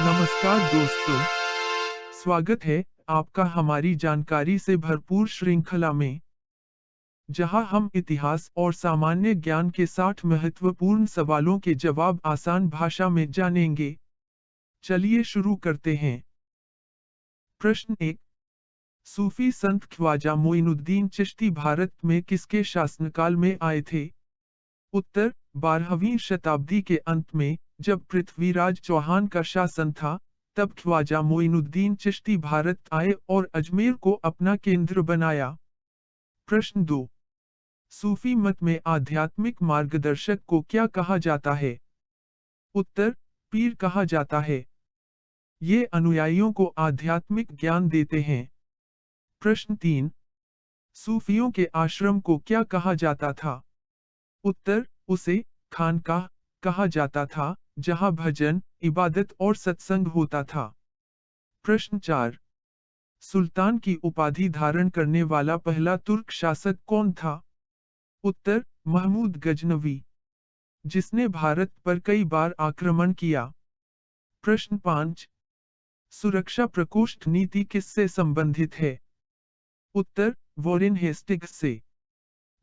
नमस्कार दोस्तों, स्वागत है आपका हमारी जानकारी से भरपूर श्रृंखला में, जहां हम इतिहास और सामान्य ज्ञान के 60 महत्वपूर्ण सवालों के जवाब आसान भाषा में जानेंगे। चलिए शुरू करते हैं। प्रश्न 1। सूफी संत ख्वाजा मोइनुद्दीन चिश्ती भारत में किसके शासनकाल में आए थे? उत्तर, 12वीं शताब्दी के अंत में, जब पृथ्वीराज चौहान का शासन था, तब ख्वाजा मोइनुद्दीन चिश्ती भारत आए और अजमेर को अपना केंद्र बनाया। प्रश्न 2। सूफी मत में आध्यात्मिक मार्गदर्शक को क्या कहा जाता है? उत्तर, पीर कहा जाता है। ये अनुयायियों को आध्यात्मिक ज्ञान देते हैं। प्रश्न 3। सूफियों के आश्रम को क्या कहा जाता था? उत्तर, उसे खानकाह कहा जाता था, जहां भजन, इबादत और सत्संग होता था। प्रश्न 4। सुल्तान की उपाधि धारण करने वाला पहला तुर्क शासक कौन था? उत्तर, महमूद गजनवी, जिसने भारत पर कई बार आक्रमण किया। प्रश्न 5। सुरक्षा प्रकोष्ठ नीति किससे संबंधित है? उत्तर, वॉरेन हेस्टिंग्स से।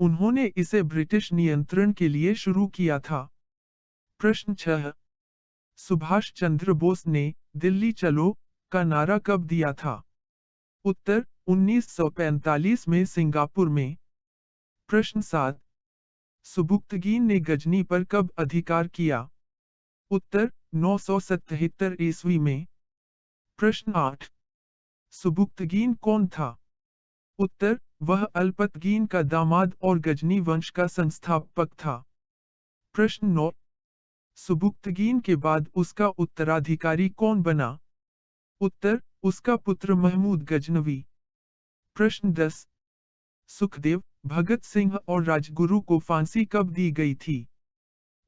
उन्होंने इसे ब्रिटिश नियंत्रण के लिए शुरू किया था। प्रश्न 6। सुभाष चंद्र बोस ने दिल्ली चलो का नारा कब दिया था? उत्तर, 1945 में सिंगापुर में। प्रश्न 7। सुबुक्तगीन ने गजनी पर कब अधिकार किया? उत्तर, 977 ईस्वी में। प्रश्न 8। सुबुक्तगीन कौन था? उत्तर, वह अल्पतगीन का दामाद और गजनी वंश का संस्थापक था। प्रश्न 9। सुबुक्तगीन के बाद उसका उत्तराधिकारी कौन बना? उत्तर, उसका पुत्र महमूद गजनवी। प्रश्न 10। सुखदेव, भगत सिंह और राजगुरु को फांसी कब दी गई थी?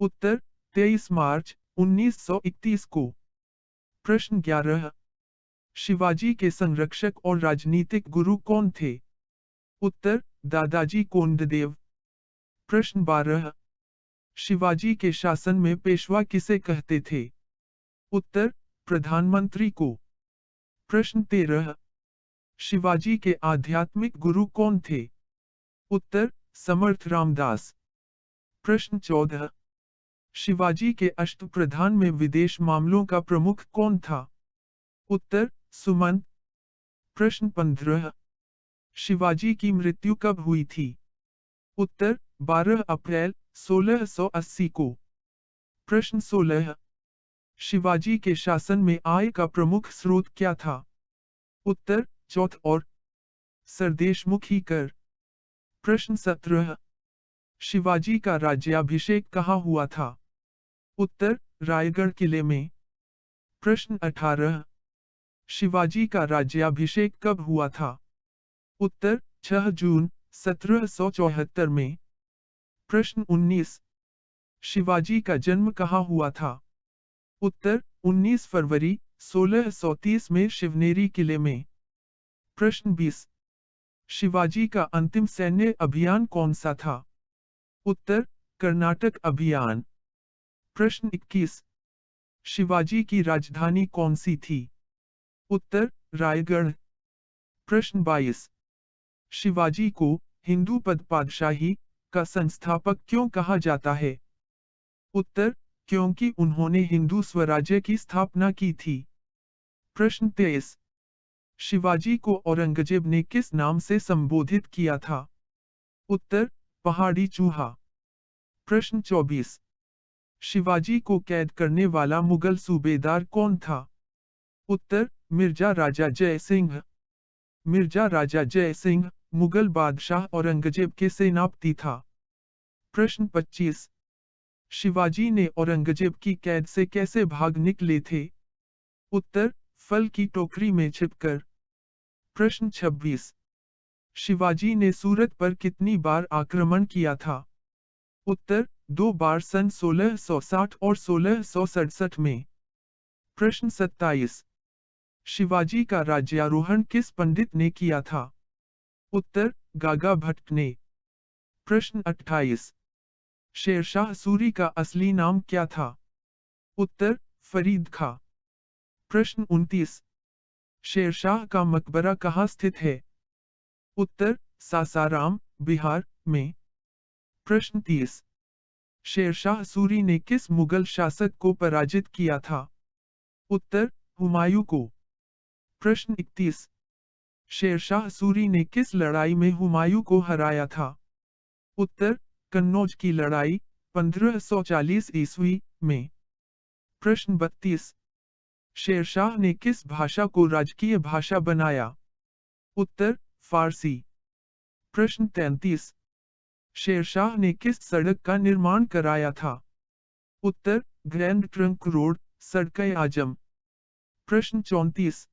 उत्तर, 23 मार्च 1931 को। प्रश्न 11। शिवाजी के संरक्षक और राजनीतिक गुरु कौन थे? उत्तर, दादाजी कोंडदेव। प्रश्न 12। शिवाजी के शासन में पेशवा किसे कहते थे? उत्तर, प्रधानमंत्री को। प्रश्न 13। शिवाजी के आध्यात्मिक गुरु कौन थे? उत्तर, समर्थ रामदास। प्रश्न 14। शिवाजी के अष्टप्रधान में विदेश मामलों का प्रमुख कौन था? उत्तर, सुमंत। प्रश्न 15। शिवाजी की मृत्यु कब हुई थी? उत्तर, 12 अप्रैल 1680 को। प्रश्न 16। शिवाजी के शासन में आय का प्रमुख स्रोत क्या था? उत्तर, चौथ और सरदेशमुखी कर। प्रश्न 17। शिवाजी का राज्याभिषेक कहाँ हुआ था? उत्तर, रायगढ़ किले में। प्रश्न 18। शिवाजी का राज्याभिषेक कब हुआ था? उत्तर, 6 जून 1774 में। प्रश्न 19। शिवाजी का जन्म कहाँ हुआ था? उत्तर, 19 फरवरी 1630 में शिवनेरी किले में। प्रश्न 20। शिवाजी का अंतिम सैन्य अभियान कौन सा था? उत्तर, कर्नाटक अभियान। प्रश्न 21। शिवाजी की राजधानी कौन सी थी? उत्तर, रायगढ़। प्रश्न 22। शिवाजी को हिंदू पादशाही का संस्थापक क्यों कहा जाता है? उत्तर, क्योंकि उन्होंने हिंदू स्वराज्य की स्थापना की थी। प्रश्न 23। शिवाजी को औरंगजेब ने किस नाम से संबोधित किया था? उत्तर, पहाड़ी चूहा। प्रश्न 24। शिवाजी को कैद करने वाला मुगल सूबेदार कौन था? उत्तर, मिर्जा राजा जय सिंह। मिर्जा राजा जय सिंह मुगल बादशाह औरंगजेब के सेनापति था। प्रश्न 25। शिवाजी ने औरंगजेब की कैद से कैसे भाग निकले थे? उत्तर, फल की टोकरी में छिपकर। प्रश्न 26। शिवाजी ने सूरत पर कितनी बार आक्रमण किया था? उत्तर, 2 बार सन 1660 और 1667 में। प्रश्न 27। शिवाजी का राज्यारोहण किस पंडित ने किया था? उत्तर, गागा भट्ट ने। प्रश्न 28। शेरशाह सूरी का असली नाम क्या था? उत्तर, फरीद खां। प्रश्न 29। शेरशाह का मकबरा कहाँ स्थित है? उत्तर, सासाराम, बिहार में। प्रश्न 30। शेरशाह सूरी ने किस मुगल शासक को पराजित किया था? उत्तर, हुमायूं को। प्रश्न 31। शेरशाह सूरी ने किस लड़ाई में हुमायूं को हराया था? उत्तर, कन्नौज की लड़ाई 1540 ईस्वी में। प्रश्न 32। शेरशाह ने किस भाषा को राजकीय भाषा बनाया? उत्तर, फारसी। प्रश्न 33। शेरशाह ने किस सड़क का निर्माण कराया था? उत्तर, ग्रैंड ट्रंक रोड, सड़क-ए-आजम। प्रश्न 34।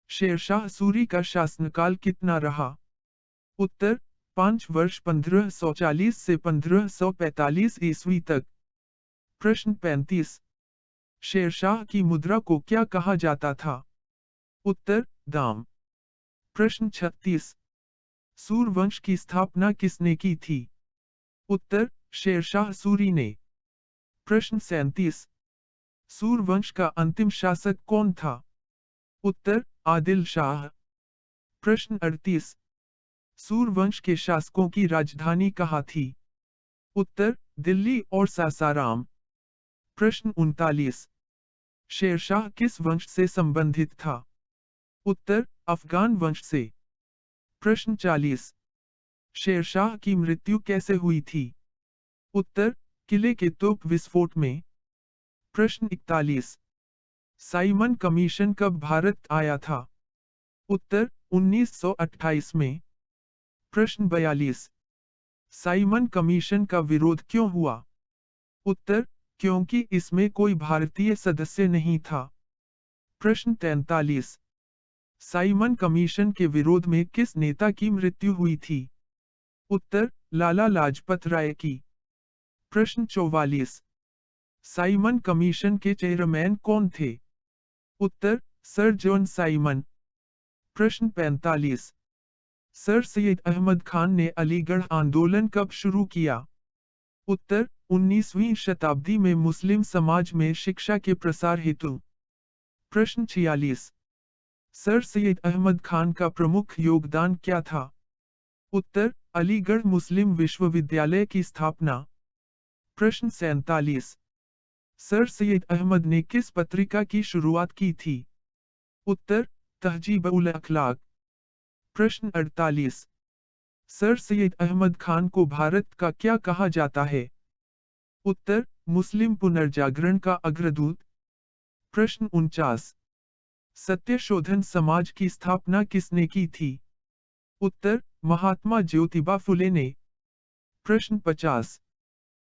शेरशाह सूरी का शासनकाल कितना रहा? उत्तर, 5 वर्ष 1540 से 1545 ईस्वी तक। प्रश्न 35। शेरशाह की मुद्रा को क्या कहा जाता था? उत्तर, दाम। प्रश्न 36। सूरवंश की स्थापना किसने की थी? उत्तर, शेरशाह सूरी ने। प्रश्न 37। सूरवंश का अंतिम शासक कौन था? उत्तर, आदिल शाह। प्रश्न 38। सूरवंश के शासकों की राजधानी कहाँ थी? उत्तर, दिल्ली और सासाराम। प्रश्न 39। शेरशाह किस वंश से संबंधित था? उत्तर, अफगान वंश से। प्रश्न 40। शेरशाह की मृत्यु कैसे हुई थी? उत्तर, किले के तोप विस्फोट में। प्रश्न 41। साइमन कमीशन कब भारत आया था? उत्तर, 1928 में। प्रश्न 42। साइमन कमीशन का विरोध क्यों हुआ? उत्तर, क्योंकि इसमें कोई भारतीय सदस्य नहीं था। प्रश्न 43। साइमन कमीशन के विरोध में किस नेता की मृत्यु हुई थी? उत्तर, लाला लाजपत राय की। प्रश्न 44। साइमन कमीशन के चेयरमैन कौन थे? उत्तर, सर जॉन साइमन। प्रश्न 45। सर सैयद अहमद खान ने अलीगढ़ आंदोलन कब शुरू किया? उत्तर, 19वीं शताब्दी में मुस्लिम समाज में शिक्षा के प्रसार हेतु। प्रश्न 46। सर सैयद अहमद खान का प्रमुख योगदान क्या था? उत्तर, अलीगढ़ मुस्लिम विश्वविद्यालय की स्थापना। प्रश्न 47। सर सैयद अहमद ने किस पत्रिका की शुरुआत की थी? उत्तर, तहजीब-उल-अखलाक। प्रश्न 48। सर सैयद अहमद खान को भारत का क्या कहा जाता है? उत्तर, मुस्लिम पुनर्जागरण का अग्रदूत। प्रश्न 49। सत्यशोधन समाज की स्थापना किसने की थी? उत्तर, महात्मा ज्योतिबा फुले ने। प्रश्न 50।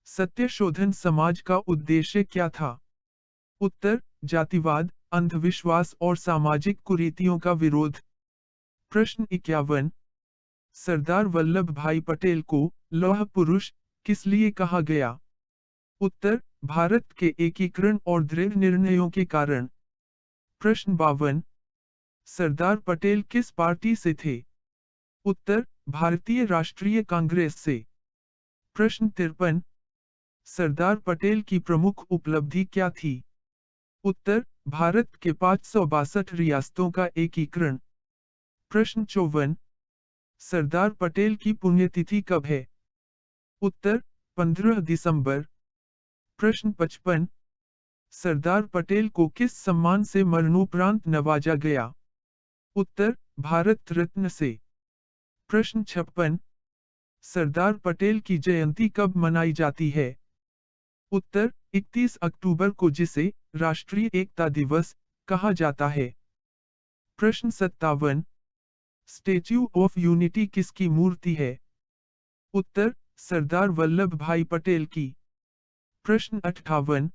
सत्यशोधन समाज का उद्देश्य क्या था? उत्तर, जातिवाद, अंधविश्वास और सामाजिक कुरीतियों का विरोध। प्रश्न 51। सरदार वल्लभ भाई पटेल को लौह पुरुष किस लिए कहा गया? उत्तर, भारत के एकीकरण और दृढ़ निर्णयों के कारण। प्रश्न 52। सरदार पटेल किस पार्टी से थे? उत्तर, भारतीय राष्ट्रीय कांग्रेस से। प्रश्न 53। सरदार पटेल की प्रमुख उपलब्धि क्या थी? उत्तर, भारत के 562 रियासतों का एकीकरण। प्रश्न 54। सरदार पटेल की पुण्यतिथि कब है? उत्तर, 15 दिसंबर। प्रश्न 55। सरदार पटेल को किस सम्मान से मरणोपरांत नवाजा गया? उत्तर, भारत रत्न से। प्रश्न 56। सरदार पटेल की जयंती कब मनाई जाती है? उत्तर, 31 अक्टूबर को, जिसे राष्ट्रीय एकता दिवस कहा जाता है। प्रश्न 57। स्टेच्यू ऑफ यूनिटी किसकी मूर्ति है? उत्तर, सरदार वल्लभ भाई पटेल की। प्रश्न 58।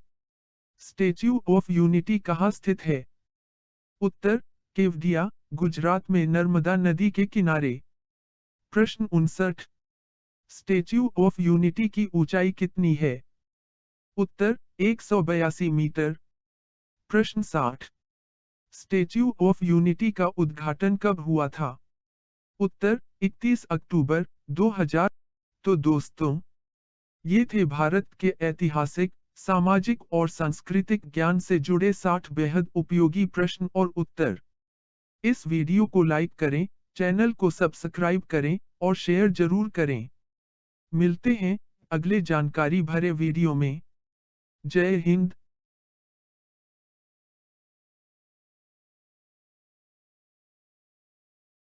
स्टेच्यू ऑफ यूनिटी कहाँ स्थित है? उत्तर, केवडिया, गुजरात में नर्मदा नदी के किनारे। प्रश्न 59। स्टेच्यू ऑफ यूनिटी की ऊंचाई कितनी है? उत्तर, 182 मीटर। प्रश्न 60। स्टेच्यू ऑफ यूनिटी का उद्घाटन कब हुआ था? उत्तर, 31 अक्टूबर 2000। तो दोस्तों, ये थे भारत के ऐतिहासिक, सामाजिक और सांस्कृतिक ज्ञान से जुड़े 60 बेहद उपयोगी प्रश्न और उत्तर। इस वीडियो को लाइक करें, चैनल को सब्सक्राइब करें और शेयर जरूर करें। मिलते हैं अगले जानकारी भरे वीडियो में। जय हिंद,